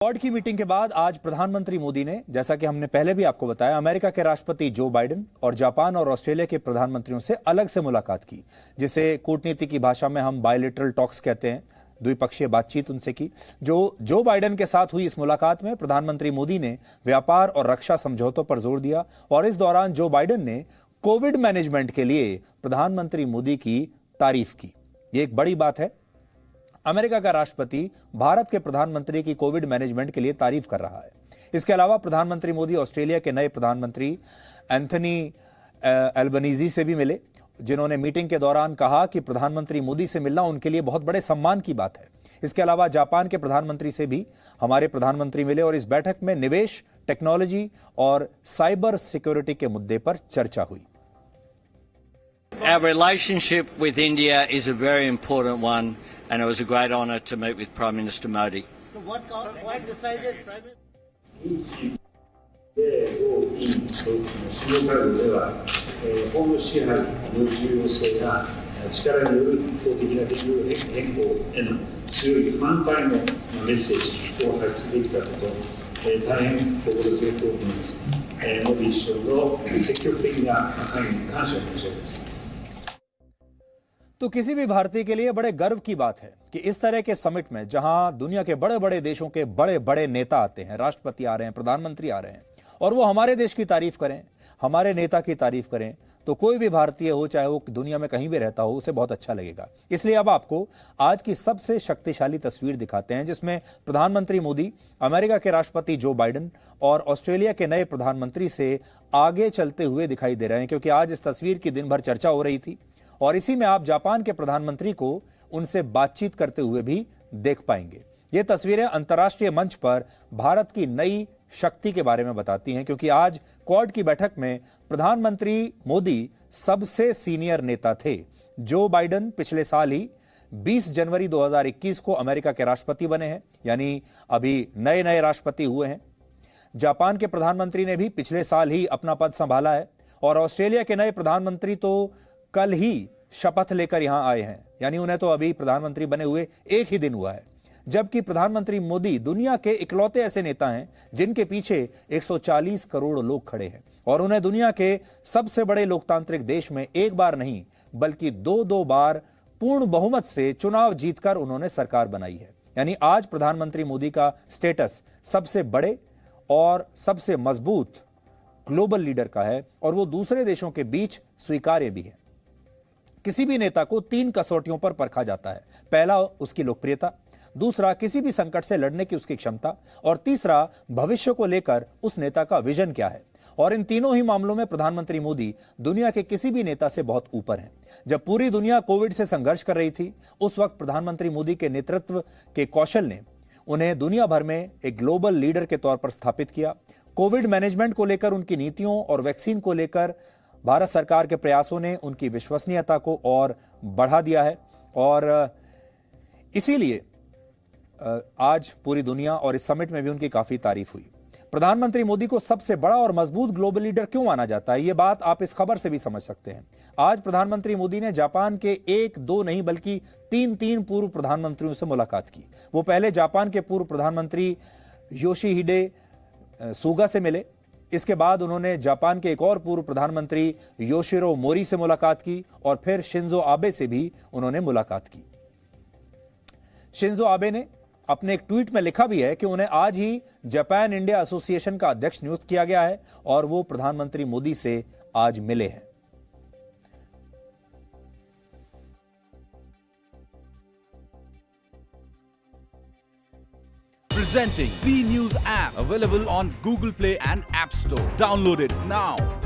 Quad की meeting के बाद आज प्रधानमंत्री मोदी ने, जैसा कि हमने पहले भी आपको बताया, अमेरिका के राष्ट्रपति जो बाइडेन और जापान और ऑस्ट्रेलिया के प्रधानमंत्रियों से अलग से मुलाकात की, जिसे कूटनीति की भाषा में हम बायलैटरल टॉक्स कहते हैं। द्विपक्षीय बातचीत उनसे की। जो बाइडेन के साथ हुई इस मुलाकात में प्रधानमंत्री मोदी ने व्यापार और रक्षा समझौतों पर जोर दिया और इस दौरान जो बाइडेन ने कोविड मैनेजमेंट के लिए प्रधानमंत्री मोदी की तारीफ की। यह एक बड़ी बात है। अमेरिका का राष्ट्रपति भारत के प्रधानमंत्री की कोविड मैनेजमेंट के लिए तारीफ कर रहा है। इसके अलावा प्रधानमंत्री मोदी ऑस्ट्रेलिया के नए प्रधानमंत्री एंथनी एल्बनीजी से भी मिले, जिन्होंने मीटिंग के दौरान कहा कि प्रधानमंत्री मोदी से मिलना उनके लिए बहुत बड़े सम्मान की बात है। इसके अलावा जापान के प्रधानमंत्री से भी हमारे प्रधानमंत्री मिले और इस बैठक में निवेश, टेक्नोलॉजी और साइबर सिक्योरिटी के मुद्दे पर चर्चा हुई। Our relationship with India is a very important one, and it was a great honour to meet with Prime Minister Modi. So why decided Prime Minister? 首脳会議では、法の支配の重要性や力による一方的な現状変更への強い反対のメッセージを発出できたこと、大変心強く思います。モディ首相の積極的な関与に感謝申し上げます。तो किसी भी भारतीय के लिए बड़े गर्व की बात है कि इस तरह के समिट में, जहां दुनिया के बड़े बड़े देशों के बड़े बड़े नेता आते हैं, राष्ट्रपति आ रहे हैं, प्रधानमंत्री आ रहे हैं, और वो हमारे देश की तारीफ करें, हमारे नेता की तारीफ करें, तो कोई भी भारतीय हो, चाहे वो दुनिया में कहीं भी रहता हो, उसे बहुत अच्छा लगेगा। इसलिए अब आपको आज की सबसे शक्तिशाली तस्वीर दिखाते हैं, जिसमें प्रधानमंत्री मोदी अमेरिका के राष्ट्रपति जो बाइडेन और ऑस्ट्रेलिया के नए प्रधानमंत्री से आगे चलते हुए दिखाई दे रहे हैं, क्योंकि आज इस तस्वीर की दिन भर चर्चा हो रही थी। और इसी में आप जापान के प्रधानमंत्री को उनसे बातचीत करते हुए भी देख पाएंगे। ये तस्वीरें अंतर्राष्ट्रीय मंच पर भारत की नई शक्ति के बारे में बताती हैं, क्योंकि आज क्वाड की बैठक में प्रधानमंत्री मोदी सबसे सीनियर नेता थे। जो बाइडेन पिछले साल ही 20 जनवरी 2021 को अमेरिका के राष्ट्रपति बने हैं, यानी अभी नए नए राष्ट्रपति हुए हैं। जापान के प्रधानमंत्री ने भी पिछले साल ही अपना पद संभाला है और ऑस्ट्रेलिया के नए प्रधानमंत्री तो कल ही शपथ लेकर यहां आए हैं, यानी उन्हें तो अभी प्रधानमंत्री बने हुए एक ही दिन हुआ है। जबकि प्रधानमंत्री मोदी दुनिया के इकलौते ऐसे नेता हैं जिनके पीछे 140 करोड़ लोग खड़े हैं और उन्हें दुनिया के सबसे बड़े लोकतांत्रिक देश में एक बार नहीं बल्कि दो बार पूर्ण बहुमत से चुनाव जीतकर उन्होंने सरकार बनाई है। यानी आज प्रधानमंत्री मोदी का स्टेटस सबसे बड़े और सबसे मजबूत ग्लोबल लीडर का है और वो दूसरे देशों के बीच स्वीकार्य भी है। किसी भी नेता को 3 कसौटियों पर परखा जाता है। पहला उसकी लोकप्रियता, दूसरा किसी भी संकट से लड़ने की उसकी क्षमता और तीसरा भविष्य को लेकर उस नेता का विजन क्या है। और इन तीनों ही मामलों में प्रधानमंत्री मोदी दुनिया के किसी भी नेता से बहुत ऊपर हैं। जब पूरी दुनिया कोविड से संघर्ष कर रही थी, उस वक्त प्रधानमंत्री मोदी के नेतृत्व के कौशल ने उन्हें दुनिया भर में एक ग्लोबल लीडर के तौर पर स्थापित किया। कोविड मैनेजमेंट को लेकर उनकी नीतियों और वैक्सीन को लेकर भारत सरकार के प्रयासों ने उनकी विश्वसनीयता को और बढ़ा दिया है और इसीलिए आज पूरी दुनिया और इस समिट में भी उनकी काफी तारीफ हुई। प्रधानमंत्री मोदी को सबसे बड़ा और मजबूत ग्लोबल लीडर क्यों माना जाता है, यह बात आप इस खबर से भी समझ सकते हैं। आज प्रधानमंत्री मोदी ने जापान के 1-2 नहीं बल्कि 3 पूर्व प्रधानमंत्रियों से मुलाकात की। वो पहले जापान के पूर्व प्रधानमंत्री योशिहिडे सुगा से मिले। इसके बाद उन्होंने जापान के एक और पूर्व प्रधानमंत्री योशिरो मोरी से मुलाकात की और फिर शिंजो आबे से भी उन्होंने मुलाकात की। शिंजो आबे ने अपने एक ट्वीट में लिखा भी है कि उन्हें आज ही जापान इंडिया एसोसिएशन का अध्यक्ष नियुक्त किया गया है और वो प्रधानमंत्री मोदी से आज मिले हैं। Presenting B News app, available on Google Play and App Store. Download it now.